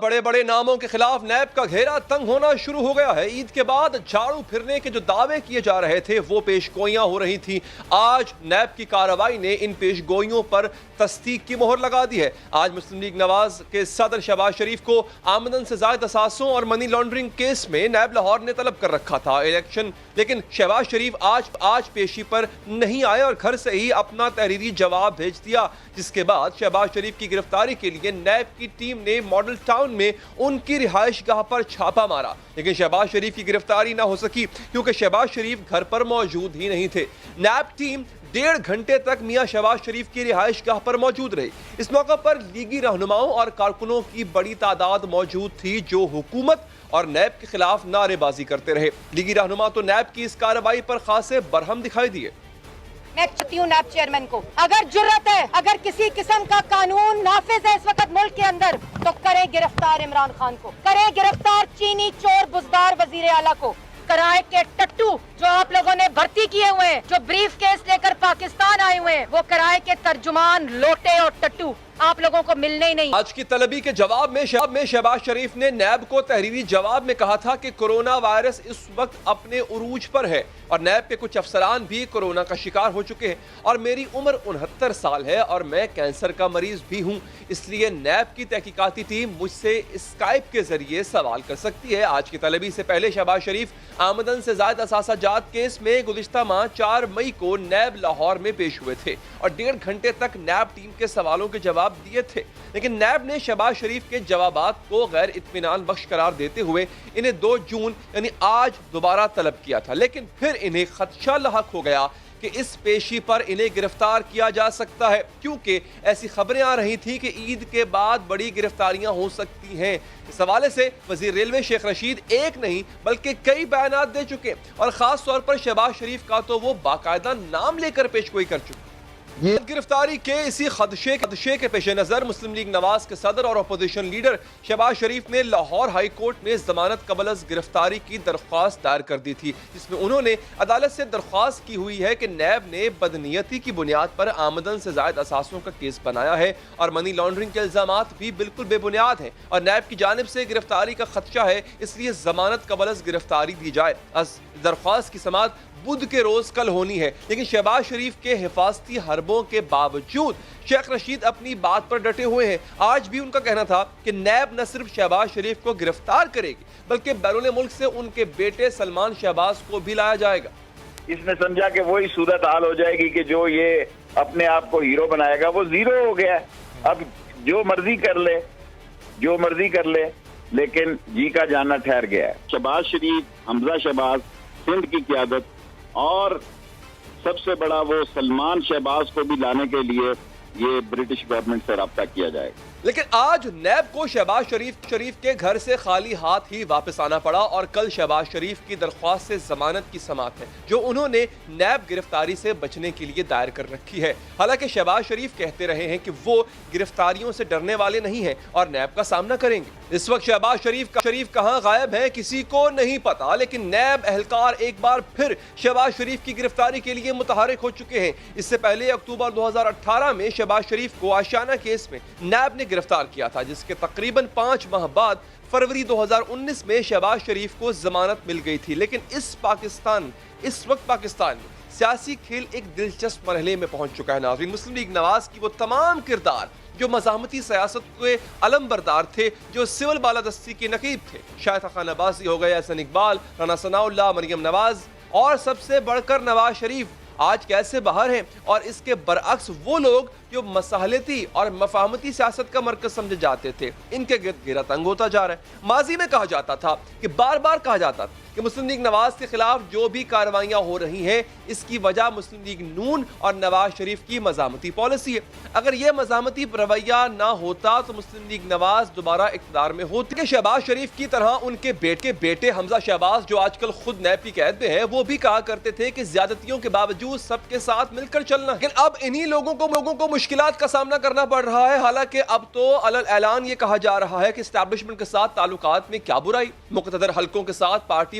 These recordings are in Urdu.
بڑے بڑے ناموں کے خلاف نیب کا گھیرا تنگ ہونا شروع ہو گیا ہے۔ عید کے بعد جھاڑو پھرنے کے جو دعوے کیے جا رہے تھے وہ پیش گوئیاں ہو رہی تھیں۔ آج نیب کی کارروائی نے ان پیش گوئیوں پر تصدیق کی مہر لگا دی ہے۔ آج مسلم لیگ نواز کے صدر شہباز شریف کو آمدن سے زائد اثاثوں اور منی لانڈرنگ کیس میں نیب لاہور نے طلب کر رکھا تھا لیکن شہباز شریف آج پیشی پر نہیں آئے اور گھر سے ہی اپنا تحریری جواب بھیج دیا، جس کے بعد شہباز شریف کی گرفتاری کے لیے نیب کی ٹیم نے ماڈل ٹاؤن میں ان کی رہائش گاہ پر چھاپا مارا، لیکن شہباز شریف کی گرفتاری نہ ہو سکی کیونکہ شہباز شریف گھر پر موجود ہی نہیں تھے۔ نیب ٹیم 1.5 گھنٹے تک میاں شہباز شریف کی رہائش گاہ پر موجود رہی۔ اس موقع پر لیگی رہنماؤں اور کارکنوں کی بڑی تعداد موجود تھی جو حکومت اور نیب کے خلاف نعرے بازی کرتے رہے۔ لیگی رہنما تو نیب کی اس کارروائی پر خاصے برہم دکھائی دیے۔ میں چاہتی ہوں نیب چیئرمین کو، اگر جرت ہے، اگر کسی قسم کا قانون نافذ ہے اس وقت ملک کے اندر تو کریں گرفتار عمران خان کو، کریں گرفتار چینی چور بزدار وزیر اعلیٰ کو، کرائے کے ٹٹو جو آپ لوگوں نے بھرتی کیے ہوئے ہیں، جو بریف کیس لے کر پاکستان آئے ہوئے ہیں، وہ کرائے کے ترجمان لوٹے اور ٹٹو آپ لوگوں کو ملنے ہی نہیں۔ آج کی طلبی کے جواب میں شہباز شریف نے نیب کو تحریری جواب میں کہا تھا کہ کورونا وائرس اس وقت اپنے عروج پر ہے اور نیب کے کچھ افسران بھی کورونا کا شکار ہو چکے ہیں اور میری عمر 69 سال ہے اور میں کینسر کا مریض بھی ہوں، اس لیے نیب کی تحقیقاتی ٹیم مجھ سے اسکائپ کے ذریعے سوال کر سکتی ہے۔ آج کی طلبی سے پہلے شہباز شریف آمدن سے زائد اثاثہ جات کیس میں گزشتہ ماہ 4 مئی کو نیب لاہور میں پیش ہوئے تھے اور 1.5 گھنٹے تک نیب ٹیم کے سوالوں کے جواب دیے تھے، لیکن نیب نے شہباز شریف کے جوابات کو غیر اطمینان بخش قرار دیتے ہوئے انہیں 2 جون یعنی آج دوبارہ طلب کیا تھا، لیکن پھر انہیں خدشہ لاحق ہو گیا کہ اس پیشی پر انہیں گرفتار کیا جا سکتا ہے کیونکہ ایسی خبریں آ رہی تھیں کہ عید کے بعد بڑی گرفتاریاں ہو سکتی ہیں۔ اس حوالے سے وزیر ریلوے شیخ رشید ایک نہیں بلکہ کئی بیانات دے چکے اور خاص طور پر شہباز شریف کا تو وہ باقاعدہ نام لے کر پیش گوئی کر چکے۔ یہ گرفتاری کے اسی خدشے کے پیش نظر مسلم لیگ نواز کے صدر اور اپوزیشن لیڈر شہباز شریف نے لاہور ہائی کورٹ میں ضمانت قبل از گرفتاری کی درخواست دائر کر دی تھی، جس میں انہوں نے عدالت سے درخواست کی ہوئی ہے کہ نیب نے بدنیتی کی بنیاد پر آمدن سے زائد اثاثوں کا کیس بنایا ہے اور منی لانڈرنگ کے الزامات بھی بالکل بے بنیاد ہیں اور نیب کی جانب سے گرفتاری کا خدشہ ہے، اس لیے ضمانت قبل از گرفتاری دی جائے۔ درخواست کی سماعت بدھ کے روز کل ہونی ہے، لیکن شہباز شریف کے حفاظتی حربوں کے باوجود شیخ رشید اپنی بات پر ڈٹے ہوئے ہیں۔ آج بھی ان کا کہنا تھا کہ نیب نہ صرف شہباز شریف کو گرفتار کرے گی بلکہ بیرون ملک سے ان کے بیٹے سلمان شہباز کو بھی لایا جائے گا۔ اس نے سمجھا کہ وہی صورتحال ہو جائے گی کہ جو یہ اپنے آپ کو ہیرو بنائے گا وہ زیرو ہو گیا ہے، اب جو مرضی کر لے لیکن جی کا جانا ٹھہر گیا ہے۔ شہباز شریف، حمزہ شہباز، سندھ کی قیادت اور سب سے بڑا وہ سلمان شہباز کو بھی لانے کے لیے یہ برٹش گورنمنٹ سے رابطہ کیا جائے گا۔ لیکن آج نیب کو شہباز شریف کے گھر سے خالی ہاتھ ہی واپس آنا پڑا اور کل شہباز شریف کی درخواست سے ضمانت کی سماعت ہے جو انہوں نے نیب گرفتاری سے بچنے کے لیے دائر کر رکھی ہے۔ حالانکہ شہباز شریف کہتے رہے ہیں کہ وہ گرفتاریوں سے ڈرنے والے نہیں ہیں اور نیب کا سامنا کریں گے۔ اس وقت شہباز شریف کہاں غائب ہیں کسی کو نہیں پتا، لیکن نیب اہلکار ایک بار پھر شہباز شریف کی گرفتاری کے لیے متحرک ہو چکے ہیں۔ اس سے پہلے اکتوبر 2018 میں شہباز شریف کو آشیانہ کیس میں نیب نے گرفتار کیا تھا، جس کے تقریباً 5 ماہ بعد فروری 2019 میں شہباز شریف کو ضمانت مل گئی تھی۔ لیکن اس وقت پاکستان میں سیاسی کھیل ایک دلچسپ مرحلے میں پہنچ چکا ہے۔ ناظرین، مسلم لیگ نواز کی وہ تمام کردار جو مزاحمتی سیاست کے علم بردار تھے، جو سول بالادستی کے نقیب تھے، شاہد خان عباسی ہو گئے، احسن اقبال، رانا ثناء اللہ، مریم نواز اور سب سے بڑھ کر نواز شریف آج کیسے باہر ہیں، اور اس کے برعکس وہ لوگ جو مصالحتی اور مفاہمتی سیاست کا مرکز سمجھے جاتے تھے، ان کے گرد گھیرا تنگ ہوتا جا رہا ہے۔ ماضی میں کہا جاتا تھا کہ بار کہا جاتا تھا کہ مسلم لیگ نواز کے خلاف جو بھی کارروائیاں ہو رہی ہیں اس کی وجہ مسلم لیگ نون اور نواز شریف کی مزاحمتی پالیسی ہے۔ اگر یہ مزاحمتی رویہ نہ ہوتا تو مسلم لیگ نواز دوبارہ اقتدار میں ہوتی کہ شہباز شریف کی طرح ان کے بیٹے حمزہ شہباز جو آج کل خود نیب کی قید میں ہے، وہ بھی کہا کرتے تھے کہ زیادتیوں کے باوجود سب کے ساتھ مل کر چلنا۔ لیکن اب انہی لوگوں کو مشکلات کا سامنا کرنا پڑ رہا ہے، حالانکہ اب تو علل اعلان یہ کہا جا رہا ہے کہ اسٹیبلشمنٹ کے ساتھ تعلقات میں کیا برائی، مقتدر حلقوں کے ساتھ پارٹی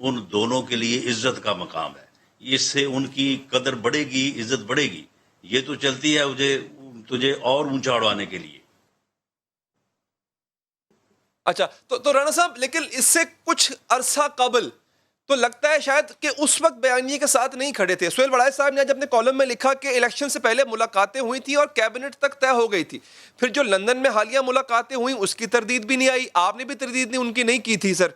ان دونوں کے لیے عزت کا مقام ہے. اس سے ان کی قدر بڑھے گی, عزت بڑھے گی. یہ تو چلتی ہے تجھے اور اونچا اڑانے کے لیے. اچھا تو رانا صاحب, لیکن اس سے کچھ عرصہ قبل تو لگتا ہے شاید کہ اس وقت بیانیے کے ساتھ نہیں کھڑے تھے. سہیل وڑائے صاحب نے آج اپنے کالم میں لکھا کہ الیکشن سے پہلے ملاقاتیں ہوئی تھی اور کیبنٹ تک طے ہو گئی تھی. پھر جو لندن میں حالیہ ملاقاتیں ہوئیں اس کی تردید بھی نہیں آئی, آپ نے بھی تردید ان کی نہیں کی تھی سر.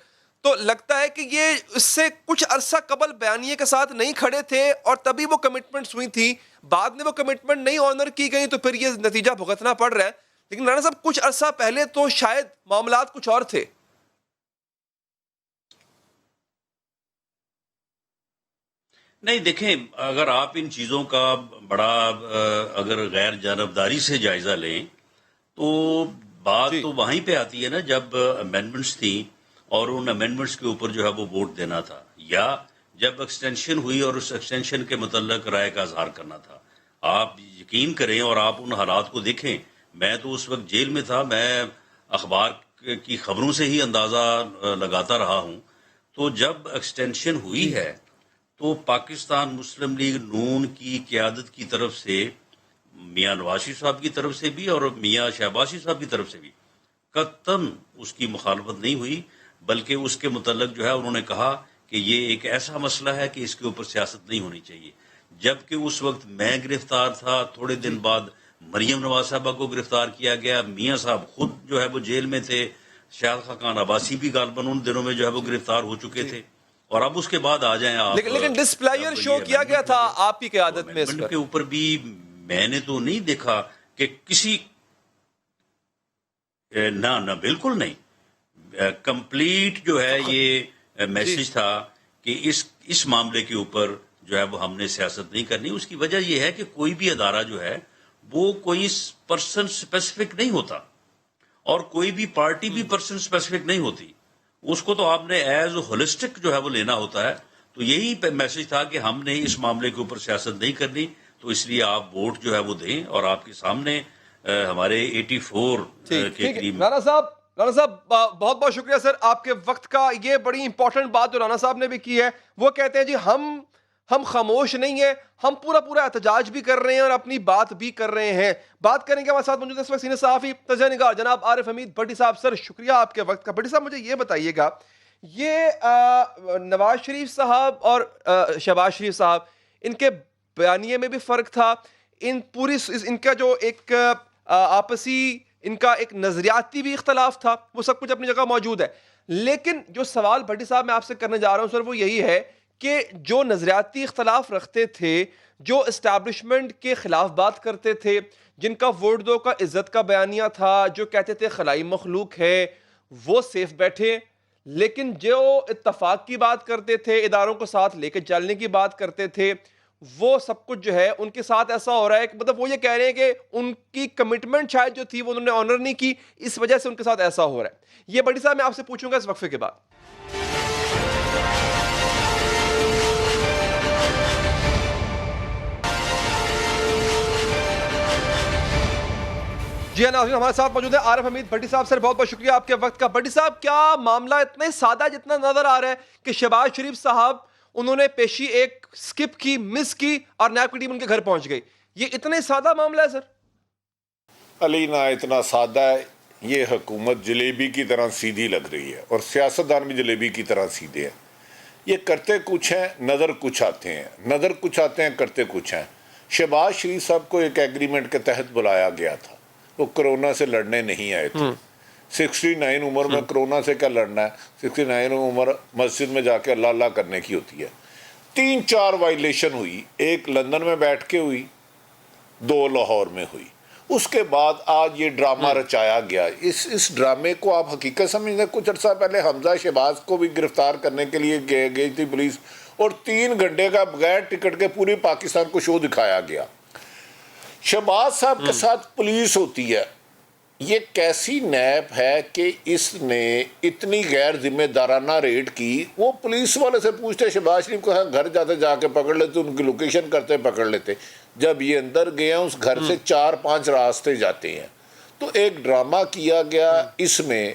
تو لگتا ہے کہ یہ اس سے کچھ عرصہ قبل بیانیے کے ساتھ نہیں کھڑے تھے اور تبھی وہ کمٹمنٹس ہوئی تھی, بعد میں وہ کمٹمنٹ نہیں آنر کی گئی تو پھر یہ نتیجہ بھگتنا پڑ رہا ہے. لیکن رانا صاحب کچھ عرصہ پہلے تو شاید معاملات کچھ اور تھے. نہیں دیکھیں, اگر آپ ان چیزوں کا بڑا اگر غیر جانبداری سے جائزہ لیں تو بات تو وہیں پہ آتی ہے نا جب امینڈمنٹس تھیں اور ان امینڈمنٹس کے اوپر جو ہے وہ ووٹ دینا تھا, یا جب ایکسٹینشن ہوئی اور اس ایکسٹینشن کے متعلق رائے کا اظہار کرنا تھا. آپ یقین کریں اور آپ ان حالات کو دیکھیں, میں تو اس وقت جیل میں تھا, میں اخبار کی خبروں سے ہی اندازہ لگاتا رہا ہوں. تو جب ایکسٹینشن ہوئی ہے تو پاکستان مسلم لیگ نون کی قیادت کی طرف سے, میاں نواز شریف صاحب کی طرف سے بھی اور میاں شہباز شریف صاحب کی طرف سے بھی قطعاً اس کی مخالفت نہیں ہوئی, بلکہ اس کے متعلق جو ہے انہوں نے کہا کہ یہ ایک ایسا مسئلہ ہے کہ اس کے اوپر سیاست نہیں ہونی چاہیے. جبکہ اس وقت میں گرفتار تھا, تھوڑے دن بعد مریم نواز صاحبہ کو گرفتار کیا گیا, میاں صاحب خود جو ہے وہ جیل میں تھے, شاہد خاقان عباسی بھی غالباً ان دنوں میں جو ہے وہ گرفتار ہو چکے تھے. اور اب اس کے بعد آ جائیں آپ, لیکن ڈسپلائر شو کیا گیا تھا آپ کی قیادت میں, اس کے اوپر بھی میں نے تو نہیں دیکھا کہ کسی نہ بالکل نہیں. کمپلیٹ جو ہے یہ میسج تھا کہ اس معاملے کے اوپر جو ہے وہ ہم نے سیاست نہیں کرنی. اس کی وجہ یہ ہے کہ کوئی بھی ادارہ جو ہے وہ کوئی پرسن سپیسیفک نہیں ہوتا اور کوئی بھی پارٹی بھی پرسن سپیسیفک نہیں ہوتی. اس کو تو آپ نے ایز ہولسٹک جو ہے وہ لینا ہوتا ہے. تو یہی میسج تھا کہ ہم نے اس معاملے کے اوپر سیاست نہیں کرنی, تو اس لیے آپ ووٹ جو ہے وہ دیں. اور آپ کے سامنے ہمارے 84 کے قریب. رانا صاحب بہت بہت شکریہ سر آپ کے وقت کا. یہ بڑی امپورٹنٹ بات جو رانا صاحب نے بھی کی ہے, وہ کہتے ہیں جی ہم خاموش نہیں ہیں, ہم پورا احتجاج بھی کر رہے ہیں اور اپنی بات بھی کر رہے ہیں. بات کرنے کے بعد ساتھ موجود اس وقت سینئر صحافی تجزیہ نگار جناب عارف حمید بھٹی صاحب. سر شکریہ آپ کے وقت کا. بھٹی صاحب مجھے یہ بتائیے گا, یہ نواز شریف صاحب اور شہباز شریف صاحب, ان کے بیانیے میں بھی فرق تھا, ان کا جو ایک آپسی ان کا ایک نظریاتی بھی اختلاف تھا, وہ سب کچھ اپنی جگہ موجود ہے. لیکن جو سوال بھٹی صاحب میں آپ سے کرنے جا رہا ہوں سر, وہ یہی ہے کہ جو نظریاتی اختلاف رکھتے تھے, جو اسٹیبلشمنٹ کے خلاف بات کرتے تھے, جن کا ووٹ دو کا عزت کا بیانیہ تھا, جو کہتے تھے خلائی مخلوق ہے, وہ سیف بیٹھے. لیکن جو اتفاق کی بات کرتے تھے, اداروں کو ساتھ لے کے چلنے کی بات کرتے تھے, وہ سب کچھ جو ہے ان کے ساتھ ایسا ہو رہا ہے کہ مطلب وہ یہ کہہ رہے ہیں کہ ان کی کمٹمنٹ شاید جو تھی وہ انہوں نے آنر نہیں کی, اس وجہ سے ان کے ساتھ ایسا ہو رہا ہے. یہ بھٹی صاحب میں آپ سے پوچھوں گا اس وقفے کے بعد. جی ہاں ناظرین, ہمارے ساتھ موجود ہے عارف حمید بھٹی صاحب. سر بہت بہت شکریہ آپ کے وقت کا. بھٹی صاحب کیا معاملہ اتنے سادہ جتنا نظر آ رہا ہے کہ شہباز شریف صاحب انہوں نے پیشی ایک سکپ کی, مس کی, اور نیب کی ٹیم ان کے گھر پہنچ گئی, یہ اتنے سادہ معاملہ ہے سر؟ علی نہ اتنا سادہ ہے. یہ حکومت جلیبی کی طرح سیدھی لگ رہی ہے اور سیاستدان بھی جلیبی کی طرح سیدھے ہیں. یہ کرتے کچھ ہیں, نظر کچھ آتے ہیں, نظر کچھ آتے ہیں, کرتے کچھ ہیں. شہباز شریف صاحب کو ایک ایگریمنٹ کے تحت بلایا گیا تھا, وہ کرونا سے لڑنے نہیں آئے تھے. 69 عمر میں کرونا سے کیا لڑنا ہے؟ 69 عمر مسجد میں جا کے اللہ اللہ کرنے کی ہوتی ہے. 3-4 وائلیشن ہوئی, ایک لندن میں بیٹھ کے ہوئی, 2 لاہور میں ہوئی. اس کے بعد آج یہ ڈرامہ رچایا گیا. اس ڈرامے کو آپ حقیقت سمجھتے ہیں؟ کچھ عرصہ پہلے حمزہ شہباز کو بھی گرفتار کرنے کے لیے گئی تھی پولیس, اور 3 گھنٹے کا بغیر ٹکٹ کے پوری پاکستان کو شو دکھایا گیا. شہباز صاحب کے ساتھ پولیس ہوتی ہے. یہ کیسی نیب ہے کہ اس نے اتنی غیر ذمہ دارانہ ریڈ کی؟ وہ پولیس والے سے پوچھتے, شہباز شریف کو گھر جاتے جا کے پکڑ لیتے, ان کی لوکیشن کرتے پکڑ لیتے. جب یہ اندر گیا, اس گھر سے 4-5 راستے جاتے ہیں. تو ایک ڈرامہ کیا گیا, اس میں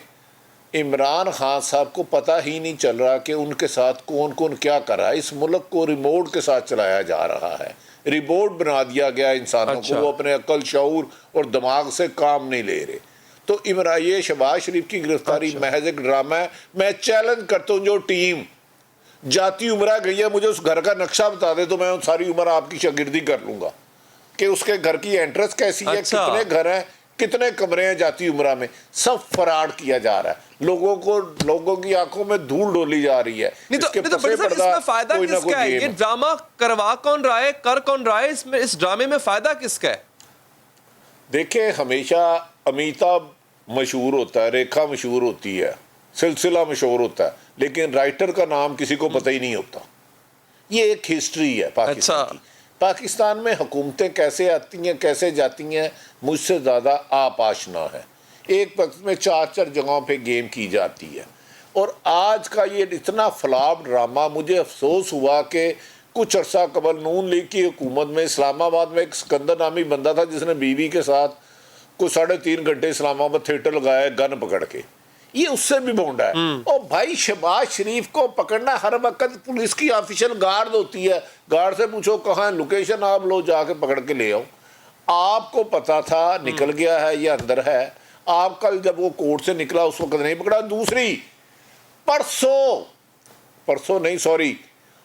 عمران خان صاحب کو پتہ ہی نہیں چل رہا کہ ان کے ساتھ کون کون کیا کر رہا ہے. اس ملک کو ریموٹ کے ساتھ چلایا جا رہا ہے, ریموٹ بنا دیا گیا انسانوں کو, وہ اپنے عقل شعور اور دماغ سے کام نہیں لے رہے. تو یہ شہباز شریف کی گرفتاری محض ایک ڈرامہ ہے. میں چیلنج کرتا ہوں جو ٹیم جاتی عمرہ گئی ہے, مجھے اس گھر کا نقشہ بتا دے تو میں ساری عمر آپ کی شاگردی کر لوں گا کہ اس کے گھر کی انٹرس کیسی ہے, کتنے گھر ہیں, کتنے کمرے ہیں جاتی عمرہ میں. سب فراڈ کیا جا رہا ہے, لوگوں کی آنکھوں میں دھول ڈولی جا رہی ہے. اس میں فائدہ کس کا ہے؟ یہ ڈرامہ کروا کون رہا ہے, کر کون رہا ہے؟ اس ڈرامے میں فائدہ کس کا ہے؟ دیکھیں, ہمیشہ امیتابھ مشہور ہوتا ہے, ریکھا مشہور ہوتی ہے, سلسلہ مشہور ہوتا ہے, لیکن رائٹر کا نام کسی کو پتہ ہی نہیں ہوتا. یہ ایک ہسٹری ہے پاکستان کی. پاکستان میں حکومتیں کیسے آتی ہیں کیسے جاتی ہیں مجھ سے زیادہ آپ آشنا ہے. ایک وقت میں 4 جگہوں پہ گیم کی جاتی ہے. اور آج کا یہ اتنا فلاپ ڈرامہ, مجھے افسوس ہوا کہ کچھ عرصہ قبل نون لیگ کی حکومت میں اسلام آباد میں ایک سکندر نامی بندہ تھا جس نے بیوی کے ساتھ کوئی 3.5 گھنٹے اسلام آباد تھیٹر لگایا گن پکڑ کے. یہ اس سے بھی بونڈا ہے. اور بھائی شہباز شریف کو پکڑنا ہر وقت پولیس کی آفیشل گارڈ ہوتی ہے. گارڈ سے پوچھو کہاں لوکیشن, آپ لو جا کے پکڑ کے لے آؤ. آپ کو پتا تھا نکل گیا ہے یا اندر ہے, آپ کل جب وہ کورٹ سے نکلا اس وقت نہیں پکڑا. دوسری پرسوں نہیں سوری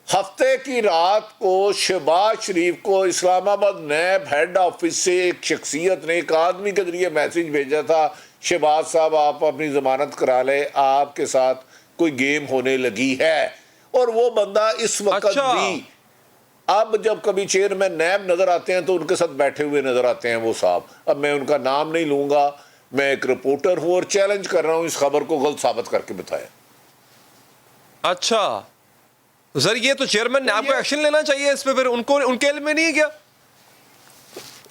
ہفتے کی رات کو شہباز شریف کو اسلام آباد نیب ہیڈ آفس سے ایک شخصیت نے ایک آدمی کے ذریعے میسج بھیجا تھا, شہباز صاحب آپ اپنی ضمانت کرا لیں, آپ کے ساتھ کوئی گیم ہونے لگی ہے. اور وہ بندہ اس وقت بھی اب جب کبھی چیئرمین نیب نظر آتے ہیں تو ان کے ساتھ بیٹھے ہوئے نظر آتے ہیں وہ صاحب. اب میں ان کا نام نہیں لوں گا, میں ایک رپورٹر ہوں اور چیلنج کر رہا ہوں اس خبر کو غلط ثابت کر کے بتائیں. اچھا سر, یہ تو چیئرمین نیب کو ایکشن لینا چاہیے اس پہ, پھر ان کے علم میں نہیں ہے کیا؟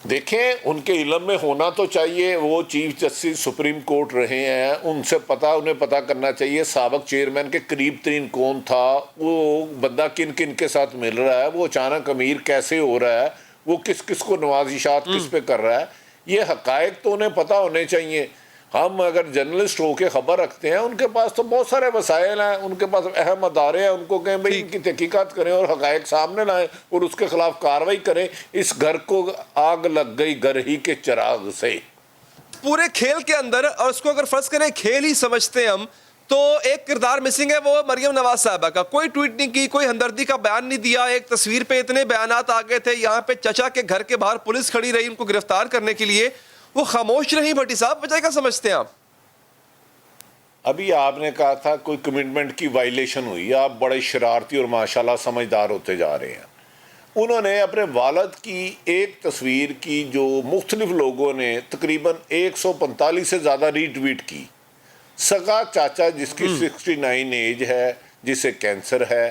دیکھیں, ان کے علم میں ہونا تو چاہیے, وہ چیف جسٹس سپریم کورٹ رہے ہیں, ان سے انہیں پتہ کرنا چاہیے سابق چیئرمین کے قریب ترین کون تھا, وہ بندہ کن کن کے ساتھ مل رہا ہے, وہ اچانک امیر کیسے ہو رہا ہے, وہ کس کس کو نوازشات کس پہ کر رہا ہے. یہ حقائق تو انہیں پتہ ہونے چاہیے. ہم اگر جرنلسٹ ہو کے خبر رکھتے ہیں, ان کے پاس تو بہت سارے وسائل ہیں, ان کے پاس اہم ادارے ہیں, ان کو کہیں بھئی ان کی تحقیقات کریں اور حقائق سامنے لائیں اور اس کے خلاف کارروائی کریں. اس گھر کو آگ لگ گئی گھر ہی کے چراغ سے. پورے کھیل کے اندر, اور اس کو اگر فرض کریں کھیل ہی سمجھتے ہیں ہم, تو ایک کردار مسنگ ہے, وہ مریم نواز صاحبہ کا. کوئی ٹویٹ نہیں کی, کوئی ہمدردی کا بیان نہیں دیا. ایک تصویر پہ اتنے بیانات آ گئے تھے, یہاں پہ چچا کے گھر کے باہر پولیس کھڑی رہی ان کو گرفتار کرنے کے لیے, وہ خاموش رہی. بھٹی صاحب وجہ کیا سمجھتے ہیں آپ؟ ابھی آپ نے کہا تھا کوئی کمٹمنٹ کی وائلیشن ہوئی. آپ بڑے شرارتی اور ماشاءاللہ سمجھدار ہوتے جا رہے ہیں. انہوں نے اپنے والد کی ایک تصویر کی جو مختلف لوگوں نے تقریباً 145 سے زیادہ ری ٹویٹ کی. سگا چاچا جس کی 69 ایج ہے, جسے کینسر ہے,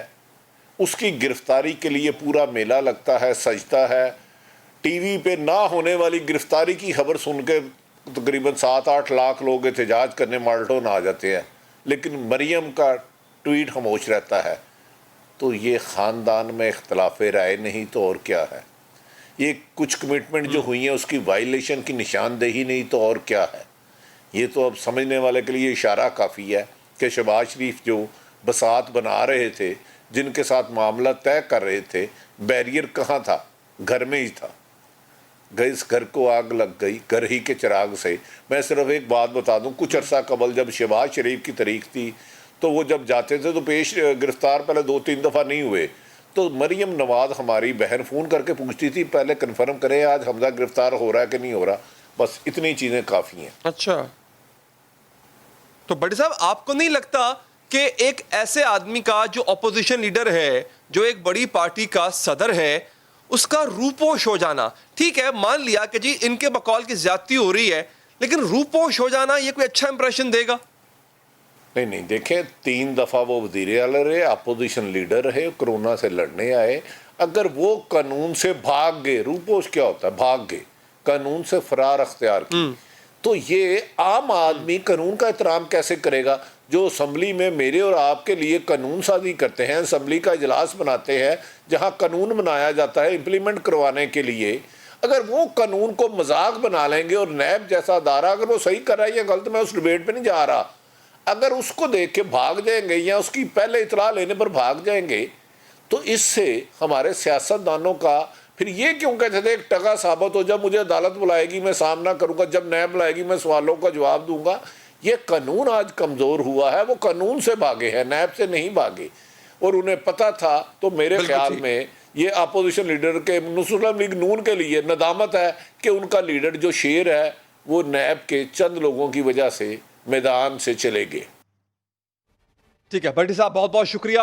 اس کی گرفتاری کے لیے پورا میلہ لگتا ہے, سجتا ہے. ٹی وی پہ نہ ہونے والی گرفتاری کی خبر سن کے تقریباً 7-8 لاکھ لوگ احتجاج کرنے مالٹون آ جاتے ہیں, لیکن مریم کا ٹویٹ خاموش رہتا ہے. تو یہ خاندان میں اختلاف رائے نہیں تو اور کیا ہے. یہ کچھ کمٹمنٹ جو ہوئی ہیں اس کی وائلیشن کی نشاندہی نہیں تو اور کیا ہے. یہ تو اب سمجھنے والے کے لیے اشارہ کافی ہے کہ شہباز شریف جو بساط بنا رہے تھے, جن کے ساتھ معاملہ طے کر رہے تھے, بیریئر کہاں تھا؟ گھر میں ہی تھا. اس گھر کو آگ لگ گئی گھر ہی کے چراغ سے. میں صرف ایک بات بتا دوں, کچھ عرصہ قبل جب شہباز شریف کی تاریخ تھی تو وہ جب جاتے تھے تو گرفتار پہلے 2-3 دفعہ نہیں ہوئے, تو مریم نواز ہماری بہن فون کر کے پوچھتی تھی پہلے کنفرم کریں آج حمزہ گرفتار ہو رہا ہے کہ نہیں ہو رہا. بس اتنی چیزیں کافی ہیں. اچھا, تو بڑی صاحب آپ کو نہیں لگتا کہ ایک ایسے آدمی کا جو اپوزیشن لیڈر ہے, جو ایک بڑی پارٹی کا صدر ہے, اس کا روپوش ہو جانا, ٹھیک ہے مان لیا کہ جی ان کے بقول کی زیادتی ہو رہی ہے, لیکن روپوش ہو جانا یہ کوئی اچھا امپریشن دے گا؟ نہیں دیکھیں, 3 دفعہ وہ وزیر اعلیٰ رہے, اپوزیشن لیڈر رہے, کرونا سے لڑنے آئے. اگر وہ قانون سے بھاگ گئے, روپوش کیا ہوتا ہے, بھاگ گئے, قانون سے فرار اختیار کی, تو یہ عام آدمی قانون کا احترام کیسے کرے گا؟ جو اسمبلی میں میرے اور آپ کے لیے قانون سازی کرتے ہیں, اسمبلی کا اجلاس بناتے ہیں جہاں قانون بنایا جاتا ہے امپلیمنٹ کروانے کے لیے, اگر وہ قانون کو مذاق بنا لیں گے, اور نیب جیسا ادارہ اگر وہ صحیح کر رہا ہے یا غلط, میں اس ڈیبیٹ پہ نہیں جا رہا, اگر اس کو دیکھ کے بھاگ جائیں گے یا اس کی پہلے اطلاع لینے پر بھاگ جائیں گے تو اس سے ہمارے سیاستدانوں کا پھر یہ کیوں کہتے تھے ایک ٹگا ثابت ہو، جب مجھے عدالت بلائے گی میں سامنا کروں گا، جب نیب بلائے گی میں سوالوں کا جواب دوں گا۔ یہ قانون آج کمزور ہوا ہے، وہ قانون سے بھاگے ہیں، نیب سے نہیں بھاگے، اور انہیں پتہ تھا۔ تو میرے خیال میں یہ اپوزیشن لیڈر کے مسلم لیگ نون کے لیے ندامت ہے کہ ان کا لیڈر جو شیر ہے وہ نیب کے چند لوگوں کی وجہ سے میدان سے چلے گئے۔ ٹھیک ہے بھٹی صاحب، بہت بہت شکریہ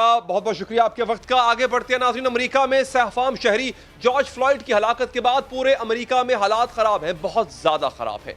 آپ کے وقت کا۔ آگے بڑھتے ہیں ناظرین، امریکہ میں سہ فام شہری جارج فلائیڈ کی ہلاکت کے بعد پورے امریکہ میں حالات خراب ہیں، بہت زیادہ خراب ہے۔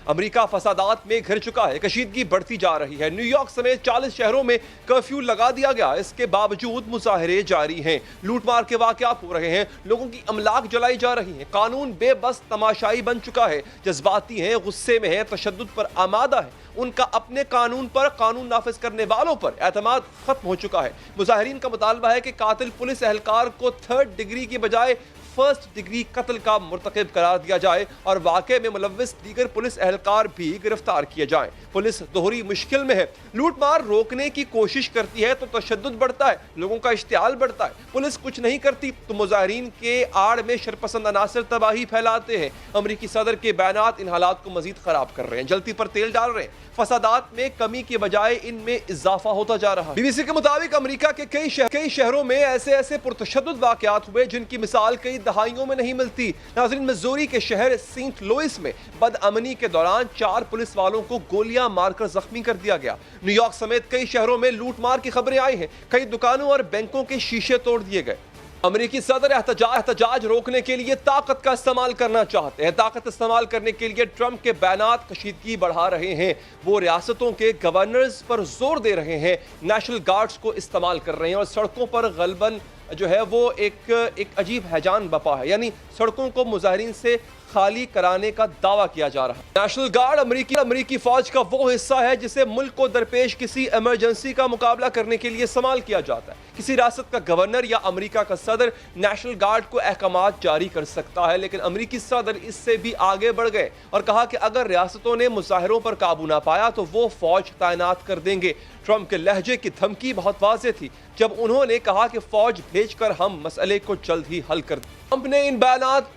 امریکہ فسادات میں گھر چکا ہے، کشیدگی بڑھتی جا رہی ہے۔ نیو یارک سمیت 40 شہروں میں کرفیو لگا دیا گیا، اس کے باوجود مظاہرے جاری ہیں، لوٹ مار کے واقعات ہو رہے ہیں، لوگوں کی املاک جلائی جا رہی ہیں، قانون بے بس تماشائی بن چکا ہے، جذباتی ہیں، غصے میں ہیں، تشدد پر آمادہ ہے، ان کا اپنے قانون پر، قانون نافذ کرنے والوں پر اعتماد ختم ہو چکا ہے۔ مظاہرین کا مطالبہ ہے کہ قاتل پولیس اہلکار کو 3rd ڈگری کی بجائے 1st ڈگری قتل کا مرتکب قرار دیا جائے اور واقعے میں ملوث دیگر پولیس اہلکار بھی گرفتار کیے جائیں۔ پولیس دوہری مشکل میں ہے، لوٹ مار روکنے کی کوشش کرتی ہے تو تشدد بڑھتا ہے، لوگوں کا اشتعال بڑھتا ہے، پولیس کچھ نہیں کرتی تو مظاہرین کے آڑ میں شرپسند عناصر تباہی پھیلاتے ہیں۔ امریکی صدر کے بیانات ان حالات کو مزید خراب کر رہے ہیں، جلتی پر تیل ڈال رہے ہیں، فسادات میں کمی کے بجائے ان میں اضافہ ہوتا جا رہا ہے۔ بی بی سی کے مطابق امریکہ کے کئی شہروں میں ایسے پرتشدد واقعات ہوئے جن کی مثال کئی دہائیوں میں نہیں ملتی۔ ناظرین، مزوری کے شہر سینٹ لوئس میں بد امنی کے دوران 4 پولیس والوں کو گولیاں مار کر زخمی کر دیا گیا۔ نیو یارک سمیت کئی شہروں میں لوٹ مار کی خبریں آئی ہیں، کئی دکانوں اور بینکوں کے شیشے توڑ دیے گئے۔ امریکی صدر احتجاج روکنے کے لیے طاقت کا استعمال کرنا چاہتے ہیں۔ طاقت استعمال کرنے کے لیے ٹرمپ کے بیانات کشیدگی بڑھا رہے ہیں، وہ ریاستوں کے گورنرز پر زور دے رہے ہیں، نیشنل گارڈز کو استعمال کر رہے ہیں اور سڑکوں پر غالباً جو ہے وہ ایک عجیب ہیجان بپا ہے، یعنی سڑکوں کو مظاہرین سے خالی کرانے کا دعویٰ کیا جا رہا ہے۔ نیشنل گارڈ امریکی فوج کا وہ حصہ ہے جسے ملک کو درپیش کسی ایمرجنسی کا مقابلہ کرنے کے لیے استعمال کیا جاتا ہے۔ کسی ریاست کا گورنر یا امریکہ کا صدر نیشنل گارڈ کو احکامات جاری کر سکتا ہے، لیکن امریکی صدر اس سے بھی آگے بڑھ گئے اور کہا کہ اگر ریاستوں نے مظاہروں پر قابو نہ پایا تو وہ فوج تعینات کر دیں گے۔ ٹرمپ کے لہجے کی دھمکی بہت واضح تھی جب انہوں نے کہا کہ فوج بھیج کر ہم مسئلے کو جلد ہی حل کر دیں۔ ٹرمپ نے ان بیانات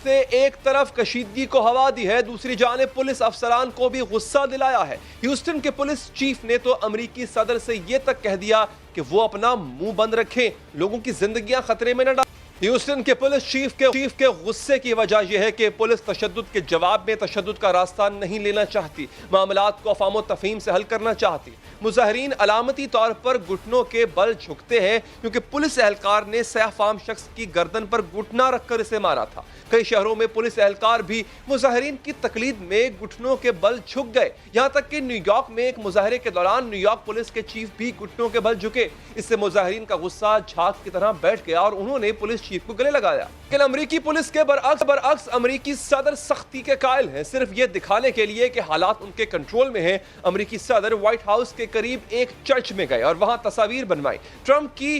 سے ایک طرف کشیدگی کو ہوا دی ہے، دوسری جانب پولیس افسران کو بھی غصہ دلایا ہے۔ ہیوسٹن کے پولیس چیف نے تو امریکی صدر سے یہ تک کہہ دیا کہ وہ اپنا منہ بند رکھیں، لوگوں کی زندگیاں خطرے میں نہ ڈالیں۔ ہیوسٹن کے پولیس چیف کے غصے کی وجہ یہ ہے کہ پولیس تشدد کے جواب میں تشدد کا راستہ نہیں لینا چاہتی، معاملات کو افہام و تفہیم سے حل کرنا چاہتی۔ مظاہرین علامتی طور پر گھٹنوں کے بل جھکتے ہیں کیونکہ پولیس اہلکار نے سیاہ فام شخص کی گردن پر گھٹنا رکھ کر اسے مارا تھا۔ کئی شہروں میں پولیس اہلکار بھی مظاہرین کی تقلید میں گھٹنوں کے بل جھک گئے، یہاں تک کہ نیو یارک میں ایک مظاہرے کے دوران نیو یارک پولیس کے چیف بھی گھٹنوں کے بل جھکے۔ اس سے مظاہرین کا غصہ جھاگ کی طرح بیٹھ گیا اور انہوں نے پولیس چیف کو گلے لگایا۔ لیکن امریکی پولیس کے برعکس امریکی صدر سختی کے قائل ہیں، صرف یہ دکھانے کے لیے کہ حالات ان کے کنٹرول میں ہیں۔ امریکی صدر وائٹ ہاؤس کے قریب ایک چرچ میں گئے اور وہاں تصاویر بنوائی۔ ٹرمپ کی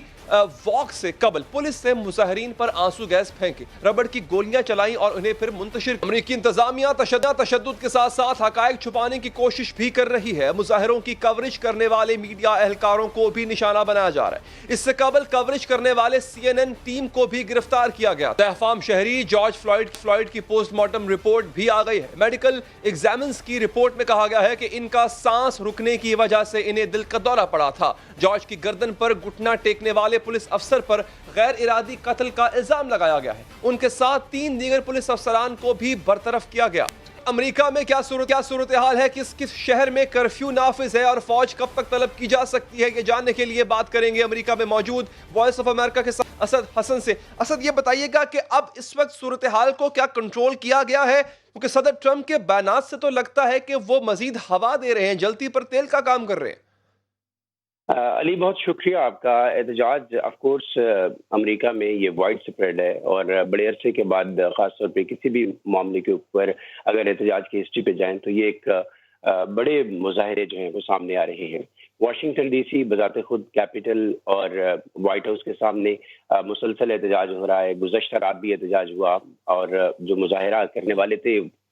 واک سے قبل پولیس سے مظاہرین پر آنسو گیس پھینکی، ربڑ کی گولیاں چلائیں اور انہیں پھر منتشر۔ امریکی انتظامیہ تشدد کے ساتھ ساتھ حقائق چھپانے کی کوشش بھی کر رہی ہے۔ مظاہروں کی کوریج کرنے والے میڈیا اہلکاروں کو بھی نشانہ بنایا جا رہا ہے۔ اس سے قبل کوریج کرنے والے CNN ٹیم کو بھی گرفتار کیا گیا۔ سہ فام شہری جارج فلائیڈ کی پوسٹ مارٹم رپورٹ بھی آ گئی ہے۔ میڈیکل ایگزامنز کی رپورٹ میں کہا گیا ہے کہ ان کا سانس رکنے کی وجہ سے انہیں دل کا دورہ پڑا تھا۔ جارج کی گردن پر گھٹنا ٹیکنے والے پولیس افسر پر غیر ارادی قتل کا الزام لگایا گیا ہے۔ ان کے ساتھ 3 دیگر پولیس افسران کو بھی برطرف کیا گیا۔ امریکہ میں کیا صورتحال ہے، کس شہر میں کرفیو نافذ ہے اور فوج کب تک طلب کی جا سکتی ہے، یہ جاننے کے لیے بات کریں گے امریکہ میں موجود وائس آف امریکہ کے ساتھ اسد حسن سے۔ اسد، یہ بتائیے گا کہ اب اس وقت صورتحال کو کیا کنٹرول کیا گیا ہے؟ کیونکہ صدر ٹرمپ کے بیانات سے تو لگتا ہے کہ وہ مزید ہوا دے رہے ہیں، جلتی پر تیل کا کام کر رہے ہیں۔ علی، بہت شکریہ آپ کا۔ احتجاج آف کورس امریکہ میں یہ وائڈ سپریڈ ہے اور بڑے عرصے کے بعد خاص طور پہ کسی بھی معاملے کے اوپر اگر احتجاج کی ہسٹری پہ جائیں تو یہ ایک بڑے مظاہرے جو ہیں وہ سامنے آ رہے ہیں۔ واشنگٹن ڈی سی بذات خود کیپٹل اور وائٹ ہاؤس کے سامنے مسلسل احتجاج ہو رہا ہے۔ گزشتہ رات بھی احتجاج ہوا اور جو مظاہرہ کرنے والے تھے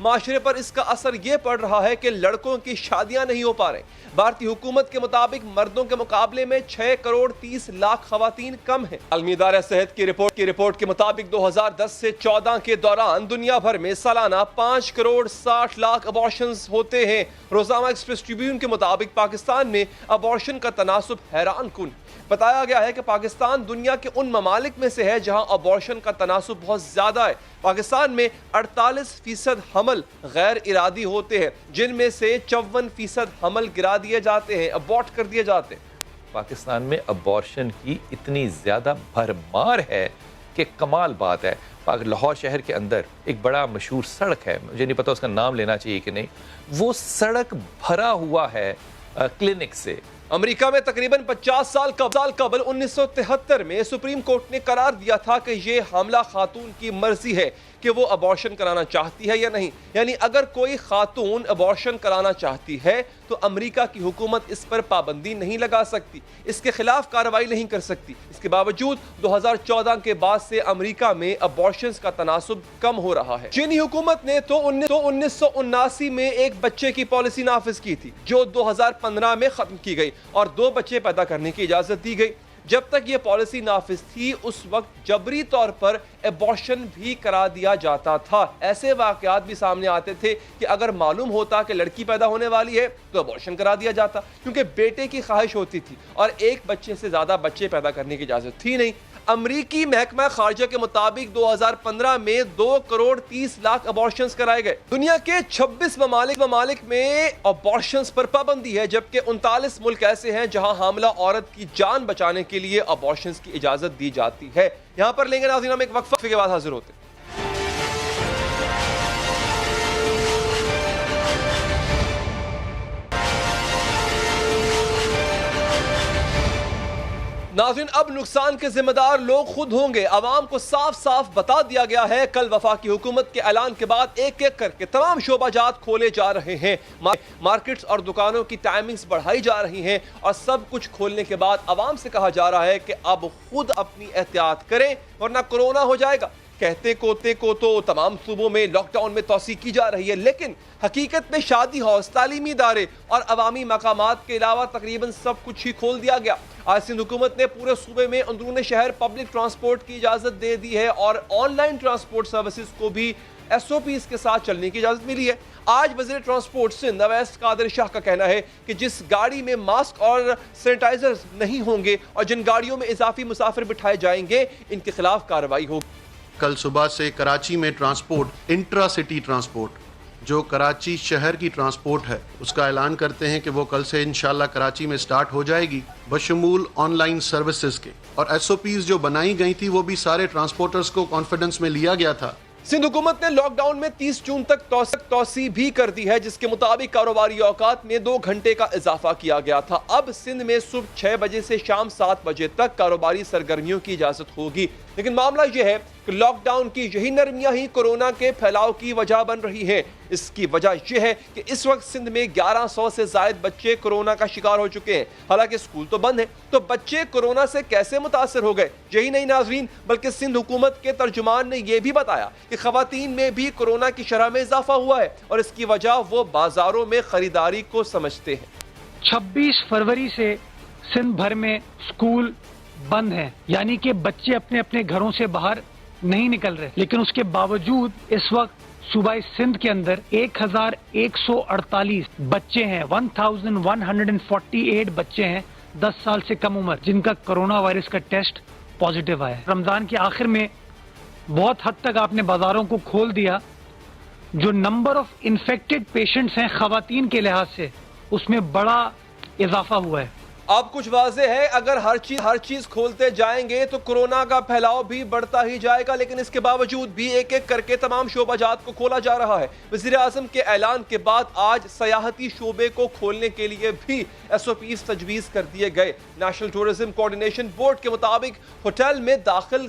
معاشرے پر اس کا اثر یہ پڑ رہا ہے کہ لڑکوں کی شادیاں نہیں ہو پا رہے. بھارتی حکومت کے مطابق مردوں کے مقابلے میں 6 کروڑ 30 لاکھ خواتین کم ہیں. عالمی ادارہ صحت کی رپورٹ کے مطابق 2010 سے 14 کے دوران دنیا بھر میں سالانہ 5 کروڑ 60 لاکھ ابارشنز ہوتے ہیں. روزنامہ ایکسپریس ٹریبیون کے مطابق پاکستان میں ابارشن کا تناسب حیران کن. بتایا گیا ہے کہ پاکستان دنیا کے ان ممالک میں سے ہے جہاں ابارشن کا تناسب بہت زیادہ ہے. پاکستان میں 48% حمل غیر ارادی ہوتے ہیں، جن میں سے 54% حمل گرا دیے جاتے ہیں، ابورٹ کر دیے جاتے ہیں. پاکستان میں ابارشن کی اتنی زیادہ بھرمار ہے کہ کمال بات ہے. لاہور شہر کے اندر ایک بڑا مشہور سڑک ہے، مجھے نہیں پتا اس کا نام لینا چاہیے کہ نہیں، وہ سڑک بھرا ہوا ہے کلینک سے. امریکہ میں تقریباً 50 سال قبل 1973 میں سپریم کورٹ نے قرار دیا تھا کہ یہ حاملہ خاتون کی مرضی ہے کہ وہ ابارشن کرانا چاہتی ہے یا نہیں. یعنی اگر کوئی خاتون ابارشن کرانا چاہتی ہے تو امریکہ کی حکومت اس پر پابندی نہیں لگا سکتی، اس کے خلاف کارروائی نہیں کر سکتی. اس کے باوجود 2014 کے بعد سے امریکہ میں ابارشنز کا تناسب کم ہو رہا ہے. چینی حکومت نے تو 1979 میں ایک بچے کی پالیسی نافذ کی تھی جو 2015 میں ختم کی گئی اور 2 بچے پیدا کرنے کی اجازت دی گئی. جب تک یہ پالیسی نافذ تھی اس وقت جبری طور پر ابارشن بھی کرا دیا جاتا تھا. ایسے واقعات بھی سامنے آتے تھے کہ اگر معلوم ہوتا کہ لڑکی پیدا ہونے والی ہے تو ابارشن کرا دیا جاتا، کیونکہ بیٹے کی خواہش ہوتی تھی اور ایک بچے سے زیادہ بچے پیدا کرنے کی اجازت تھی نہیں. امریکی محکمہ خارجہ کے مطابق 2015 میں 2 کروڑ 30 لاکھ ابارشنز کرائے گئے. دنیا کے 26 ممالک میں ابارشنز پر پابندی ہے، جبکہ 39 ملک ایسے ہیں جہاں حاملہ عورت کی جان بچانے کے لیے ابارشنز کی اجازت دی جاتی ہے. یہاں پر لیں گے ناظرین ہم ایک وقفے کے بعد حاضر ہوتے ہیں. ناظرین اب نقصان کے ذمہ دار لوگ خود ہوں گے. عوام کو صاف صاف بتا دیا گیا ہے. کل وفاقی حکومت کے اعلان کے بعد ایک ایک کر کے تمام شعبہ جات کھولے جا رہے ہیں. مارکیٹس اور دکانوں کی ٹائمنگز بڑھائی جا رہی ہیں اور سب کچھ کھولنے کے بعد عوام سے کہا جا رہا ہے کہ اب خود اپنی احتیاط کریں ورنہ کورونا ہو جائے گا. کہتے کو تو تمام صوبوں میں لاک ڈاؤن میں توسیع کی جا رہی ہے، لیکن حقیقت میں شادی ہاؤس، تعلیمی ادارے اور عوامی مقامات کے علاوہ تقریباً سب کچھ ہی کھول دیا گیا. آج سندھ حکومت نے پورے صوبے میں اندرون شہر پبلک ٹرانسپورٹ کی اجازت دے دی ہے اور آن لائن ٹرانسپورٹ سروسز کو بھی SOPs کے ساتھ چلنے کی اجازت ملی ہے. آج وزیر ٹرانسپورٹ سندھ اویس قادر شاہ کا کہنا ہے کہ جس گاڑی میں ماسک اور سینیٹائزر نہیں ہوں گے اور جن گاڑیوں میں اضافی مسافر بٹھائے جائیں گے ان کے خلاف کارروائی ہوگی. کل صبح سے کراچی میں ٹرانسپورٹ، انٹرا سٹی ٹرانسپورٹ جو کراچی شہر کی ٹرانسپورٹ ہے اس کا اعلان کرتے ہیں کہ وہ کل سے انشاءاللہ کراچی میں سٹارٹ ہو جائے گی بشمول آن لائن سروسز کے. اور SOPs جو بنائی گئی تھی وہ بھی سارے ٹرانسپورٹرز کو کانفیڈنس میں لیا گیا تھا. سندھ حکومت نے لاک ڈاؤن میں 30 جون تک توسیع بھی کر دی ہے، جس کے مطابق کاروباری اوقات میں 2 گھنٹے کا اضافہ کیا گیا تھا. اب سندھ میں صبح 6 بجے سے شام 7 بجے تک کاروباری سرگرمیوں کی اجازت ہوگی. لیکن معاملہ یہ ہے کہ لاک ڈاؤن کی یہی نرمیاں ہی کورونا کے پھیلاؤ کی وجہ بن رہی ہیں. اس کی وجہ یہ ہے کہ اس وقت سندھ میں 1100 سے زائد بچے کورونا کا شکار ہو چکے ہیں. حالانکہ اسکول تو بند ہیں، تو بچے کورونا سے کیسے متاثر ہو گئے؟ یہی نہیں ناظرین، بلکہ سندھ حکومت کے ترجمان نے یہ بھی بتایا کہ خواتین میں بھی کورونا کی شرح میں اضافہ ہوا ہے اور اس کی وجہ وہ بازاروں میں خریداری کو سمجھتے ہیں. 26 فروری سے سندھ بھر میں اسکول بند ہیں، یعنی کہ بچے اپنے اپنے گھروں سے باہر نہیں نکل رہے. لیکن اس کے باوجود اس وقت صوبہ سندھ کے اندر 1148 بچے ہیں، 1148 بچے ہیں 10 سال سے کم عمر جن کا کرونا وائرس کا ٹیسٹ پازیٹیو آیا. رمضان کے آخر میں بہت حد تک آپ نے بازاروں کو کھول دیا. جو نمبر آف انفیکٹڈ پیشنٹس ہیں خواتین کے لحاظ سے اس میں بڑا اضافہ ہوا ہے. اب کچھ واضح ہے، اگر ہر چیز کھولتے جائیں گے تو کورونا کا پھیلاؤ بھی بڑھتا ہی جائے گا. لیکن اس کے باوجود بھی ایک ایک کر کے تمام شعبہ جات کو کھولا جا رہا ہے. وزیر اعظم کے اعلان کے بعد آج سیاحتی شعبے کو کھولنے کے لیے بھی SOPs تجویز کر دیے گئے. نیشنل ٹورزم کوارڈینیشن بورڈ کے مطابق ہوٹل میں داخل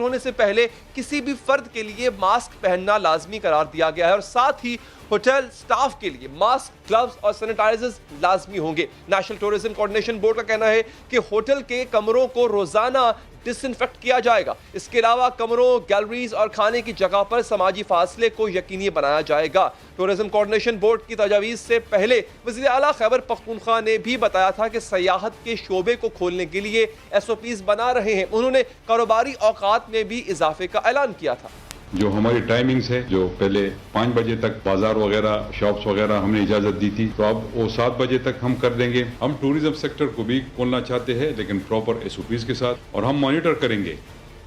ہونے سے پہلے کسی بھی فرد کے لیے ماسک پہننا لازمی قرار دیا گیا ہے اور ساتھ ہی ہوٹل سٹاف کے لیے ماسک، گلوز اور سینیٹائزرز لازمی ہوں گے۔ نیشنل ٹورزم کوارڈینیشن بورڈ کا کہنا ہے کہ ہوٹل کے کمروں کو روزانہ ڈس انفیکٹ کیا جائے گا۔ اس کے علاوہ کمروں، گیلریز اور کھانے کی جگہ پر سماجی فاصلے کو یقینی بنایا جائے گا۔ ٹورزم کوارڈینیشن بورڈ کی تجاویز سے پہلے وزیر اعلیٰ خیبر پختونخوا نے بھی بتایا تھا کہ سیاحت کے شعبے کو کھولنے کے لیے SOPs بنا رہے ہیں۔ انہوں نے کاروباری اوقات میں بھی اضافے کا اعلان کیا تھا۔ جو ہماری ٹائمنگز ہے، جو پہلے 5 بجے تک بازار وغیرہ، شاپس وغیرہ ہم نے اجازت دی تھی، تو اب وہ 7 بجے تک ہم کر دیں گے۔ ہم ٹوریزم سیکٹر کو بھی کھولنا چاہتے ہیں، لیکن پراپر SOPs کے ساتھ، اور ہم مانیٹر کریں گے۔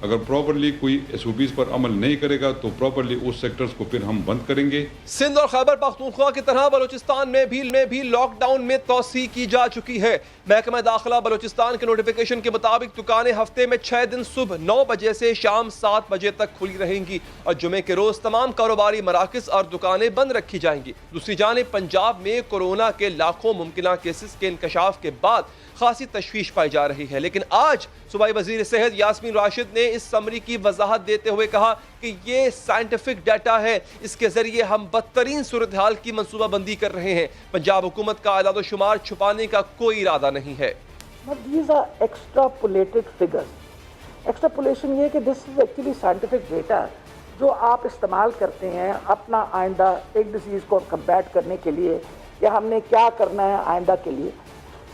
اگر پراپرلی کوئی SOPs پر عمل نہیں کرے گا تو پراپرلی اس سیکٹرز کو پھر ہم بند کریں گے۔ سندھ اور خیبر پختونخوا کی طرح بلوچستان میں بھی لاک ڈاؤن میں توسیع کی جا چکی ہے۔ محکمہ داخلہ بلوچستان کے نوٹیفیکیشن کے مطابق دکانیں ہفتے میں 6 دن صبح 9 بجے سے شام 7 بجے تک کھلی رہیں گی اور جمعے کے روز تمام کاروباری مراکز اور دکانیں بند رکھی جائیں گی۔ دوسری جانب پنجاب میں کورونا کے لاکھوں ممکنہ کیسز کے انکشاف کے بعد خاصی تشویش پائی جا رہی ہے، لیکن آج صوبائی وزیر صحت یاسمین راشد نے اس سمری کی وضاحت دیتے ہوئے کہا کہ یہ سائنٹیفک ڈیٹا ہے، اس کے ذریعے ہم بدترین صورتحال کی منصوبہ بندی کر رہے ہیں۔ پنجاب حکومت کا اعداد و شمار چھپانے کا کوئی ارادہ نہیں ہے۔ These are extrapolated figures. Extrapolation یہ کہ this is actually scientific data جو آپ استعمال کرتے ہیں اپنا آئندہ ایک ڈیزیز کو کمبیٹ کرنے کے لیے، یا ہم نے کیا کرنا ہے آئندہ کے لیے۔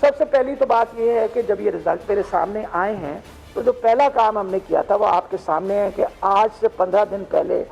سب سے پہلی تو بات یہ ہے کہ جب یہ رزلٹ میرے سامنے آئے ہیں تو جو پہلا کام ہم نے کیا تھا وہ آپ کے سامنے ہے کہ آج سے 15 دن پہلے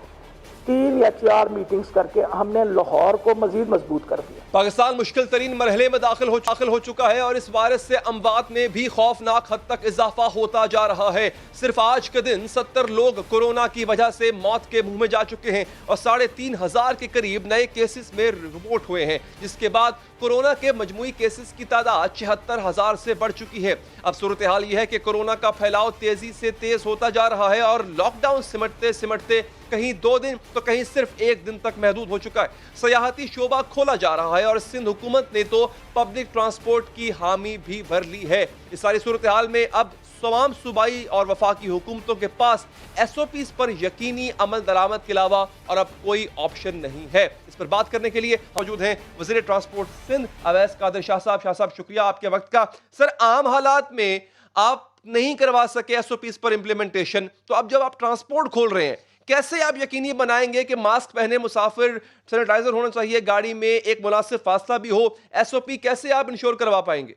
3 یا 4 میٹنگز کر کے ہم نے لاہور کو مزید مضبوط کر دیا۔ پاکستان مشکل ترین مرحلے میں داخل ہو چکا ہے اور اس وائرس سے اموات میں بھی خوفناک حد تک اضافہ ہوتا جا رہا ہے۔ صرف آج کے دن 70 لوگ کورونا کی وجہ سے موت کے منہ میں جا چکے ہیں اور 3,500 کے قریب نئے کیسز میں رپورٹ ہوئے ہیں، جس کے بعد کورونا کے مجموعی کیسز کی تعداد 76,000 سے بڑھ چکی ہے۔ اب صورتحال یہ ہے کہ کورونا کا پھیلاؤ تیزی سے تیز ہوتا جا رہا ہے اور لاک ڈاؤن سمٹتے کہیں 2 دن تو کہیں صرف 1 دن تک محدود ہو چکا ہے۔ سیاحتی شعبہ کھولا جا رہا ہے اور سندھ حکومت نے تو پبلک ٹرانسپورٹ کی حامی بھی بھر لی ہے۔ اس ساری صورتحال میں اب تمام صوبائی اور وفاقی حکومتوں کے پاس SOPs پر یقینی عمل درآمد کے علاوہ اور اب کوئی آپشن نہیں ہے۔ اس پر بات کرنے کے لیے موجود ہیں وزیر ٹرانسپورٹ سندھ اویس قادر شاہ صاحب۔ شاہ صاحب شکریہ آپ کے وقت کا۔ سر، عام حالات میں آپ نہیں کروا سکے SOPs پر امپلیمنٹیشن، تو اب جب آپ ٹرانسپورٹ کھول رہے ہیں کیسے آپ یقینی بنائیں گے کہ ماسک پہنے مسافر، سینیٹائزر ہونا چاہیے، گاڑی میں ایک مناسب فاصلہ بھی ہو؟ SOP کیسے آپ انشور کروا پائیں گے؟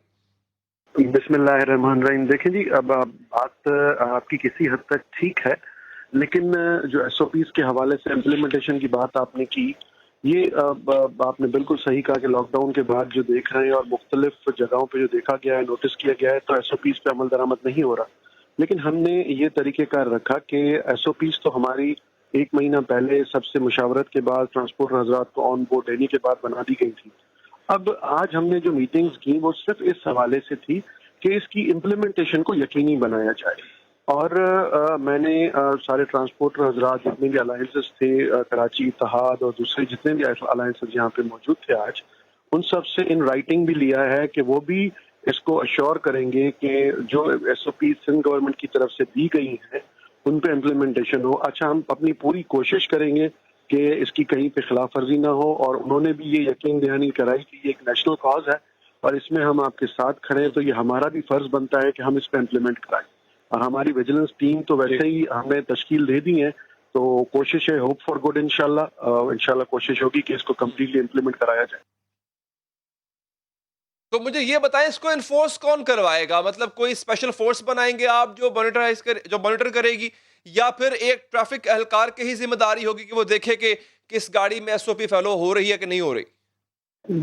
بسم اللہ الرحمن الرحیم۔ دیکھیں جی، اب بات آپ کی کسی حد تک ٹھیک ہے، لیکن جو SOPs کے حوالے سے امپلیمنٹیشن کی بات آپ نے کی، یہ آپ نے بالکل صحیح کہا کہ لاک ڈاؤن کے بعد جو دیکھ رہے ہیں اور مختلف جگہوں پہ جو دیکھا گیا ہے، نوٹس کیا گیا ہے، تو SOPs پہ عمل درآمد نہیں ہو رہا۔ لیکن ہم نے یہ طریقہ کار رکھا کہ SOPs تو ہماری 1 مہینہ پہلے سب سے مشاورت کے بعد ٹرانسپورٹ حضرات کو آن بورڈ لینے کے بعد بنا دی گئی تھی۔ اب آج ہم نے جو میٹنگز کی وہ صرف اس حوالے سے تھی کہ اس کی امپلیمنٹیشن کو یقینی بنایا جائے، اور میں نے سارے ٹرانسپورٹر حضرات جتنے بھی الائنسز تھے، کراچی اتحاد اور دوسرے جتنے بھی الائنسز یہاں پہ موجود تھے آج، ان سب سے ان رائٹنگ بھی لیا ہے کہ وہ بھی اس کو اشور کریں گے کہ جو SOP سندھ گورنمنٹ کی طرف سے دی گئی ہیں ان پہ امپلیمنٹیشن ہو۔ اچھا، ہم اپنی پوری کوشش کریں گے کہ اس کی کہیں پہ خلاف ورزی نہ ہو، اور انہوں نے بھی یہ یقین دہانی کرائی کہ یہ ایک نیشنل کاز ہے اور اس میں ہم آپ کے ساتھ کھڑے ہیں، تو یہ ہمارا بھی فرض بنتا ہے کہ ہم اس پہ امپلیمنٹ کرائیں۔ اور ہماری ویجیلنس ٹیم تو ویسے ہی ہمیں تشکیل دے دی ہے، تو کوشش ہے، ہوپ فار گڈ، انشاءاللہ کوشش ہوگی کہ اس کو کمپلیٹلی امپلیمنٹ کرایا جائے۔ تو مجھے یہ بتائیں، اس کو انفورس کون کروائے گا؟ مطلب کوئی اسپیشل فورس بنائیں گے آپ جو مانیٹر کرے گی، یا پھر ایک ٹریفک اہلکار کی ہی ذمہ داری ہوگی کہ وہ دیکھے کہ کس گاڑی میں SOP فالو ہو رہی ہے کہ نہیں ہو رہی؟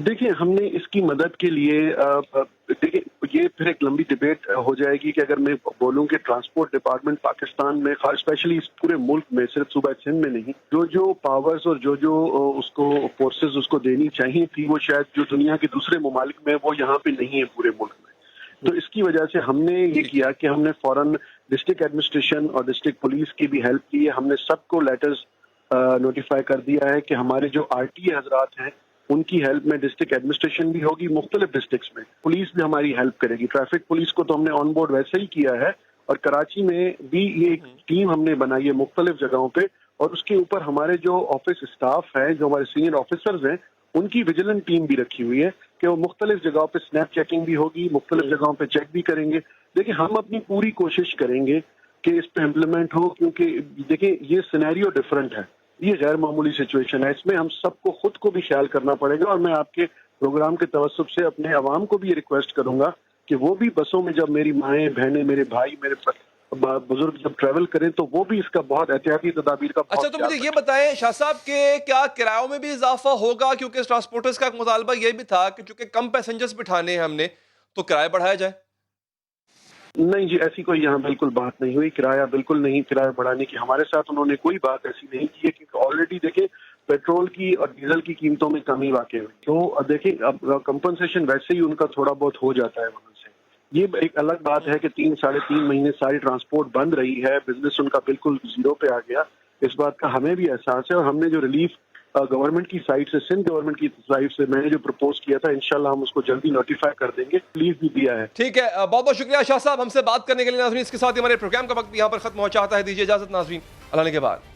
دیکھیں، ہم نے اس کی مدد کے لیے، دیکھیں یہ پھر ایک لمبی ڈیبیٹ ہو جائے گی کہ اگر میں بولوں کہ ٹرانسپورٹ ڈپارٹمنٹ پاکستان میں، اسپیشلی اس پورے ملک میں، صرف صوبہ سندھ میں نہیں، جو پاورز اور جو اس کو فورسز اس کو دینی چاہیے تھی، وہ شاید جو دنیا کے دوسرے ممالک میں وہ یہاں پہ نہیں ہے پورے ملک میں۔ تو اس کی وجہ سے ہم نے یہ کیا کہ ہم نے فوراً ڈسٹرکٹ ایڈمنسٹریشن اور ڈسٹرکٹ پولیس کی بھی ہیلپ کی ہے۔ ہم نے سب کو لیٹرز نوٹیفائی کر دیا ہے کہ ہمارے جو RTA حضرات ہیں ان کی ہیلپ میں ڈسٹرکٹ ایڈمنسٹریشن بھی ہوگی، مختلف ڈسٹرکٹس میں پولیس بھی ہماری ہیلپ کرے گی۔ ٹریفک پولیس کو تو ہم نے آن بورڈ ویسے ہی کیا ہے، اور کراچی میں بھی یہ ایک ٹیم ہم نے بنائی ہے مختلف جگہوں پہ، اور اس کے اوپر ہمارے جو آفس اسٹاف ہیں، جو ہمارے سینئر آفیسرز ہیں، ان کی ویجیلنٹ ٹیم بھی رکھی ہوئی ہے کہ وہ مختلف جگہوں پہ سنیپ چیکنگ بھی ہوگی، مختلف جگہوں پہ چیک بھی کریں گے. دیکھیں ہم اپنی پوری کوشش کریں گے کہ اس پہ امپلیمنٹ ہو، کیونکہ دیکھیں یہ سینیریو ڈفرنٹ ہے، یہ غیر معمولی سچویشن ہے، اس میں ہم سب کو خود کو بھی خیال کرنا پڑے گا. اور میں آپ کے پروگرام کے توسط سے اپنے عوام کو بھی یہ ریکویسٹ کروں گا کہ وہ بھی بسوں میں جب میری مائیں بہنیں، میرے بھائی، میرے بزرگ جب ٹریول کریں تو وہ بھی اس کا بہت احتیاطی تدابیر کا اچھا تو مجھے یہ بتائیں شاہ صاحب کہ کیا کرایوں میں بھی اضافہ ہوگا؟ کیونکہ ٹرانسپورٹرز کا مطالبہ یہ بھی تھا کہ چونکہ کم پیسنجرز بٹھانے ہیں ہم نے تو کرایہ بڑھایا جائے. نہیں جی، ایسی کوئی یہاں بالکل بات نہیں ہوئی، کرایہ بالکل نہیں، کرایہ بڑھانے کی ہمارے ساتھ انہوں نے کوئی بات ایسی نہیں کی ہے، کیونکہ آلریڈی دیکھیں پیٹرول کی اور ڈیزل کی قیمتوں میں کمی واقع ہوئی، تو دیکھیں اب کمپنسیشن ویسے ہی ان کا تھوڑا بہت ہو جاتا ہے وہاں سے. یہ ایک الگ بات ہے کہ 3-3.5 مہینے ساری ٹرانسپورٹ بند رہی ہے، بزنس ان کا بالکل زیرو پہ آ گیا. اس بات کا ہمیں بھی احساس ہے، اور ہم نے جو ریلیف گورنمنٹ کی سائڈ سے، سندھ گورنمنٹ کی سائڈ سے میں نے جو پرپوز کیا تھا، انشاءاللہ ہم اس کو جلدی نوٹیفائی کر دیں گے، ریلیف بھی دیا ہے. ٹھیک ہے، بہت بہت شکریہ شاہ صاحب ہم سے بات کرنے کے لیے. ناظرین اس کے ساتھ ہی ہمارے پروگرام کا وقت یہاں پر ختم ہو چاہتا ہے. دیجیے اجازت ناظرین، اللہ نے کے بعد.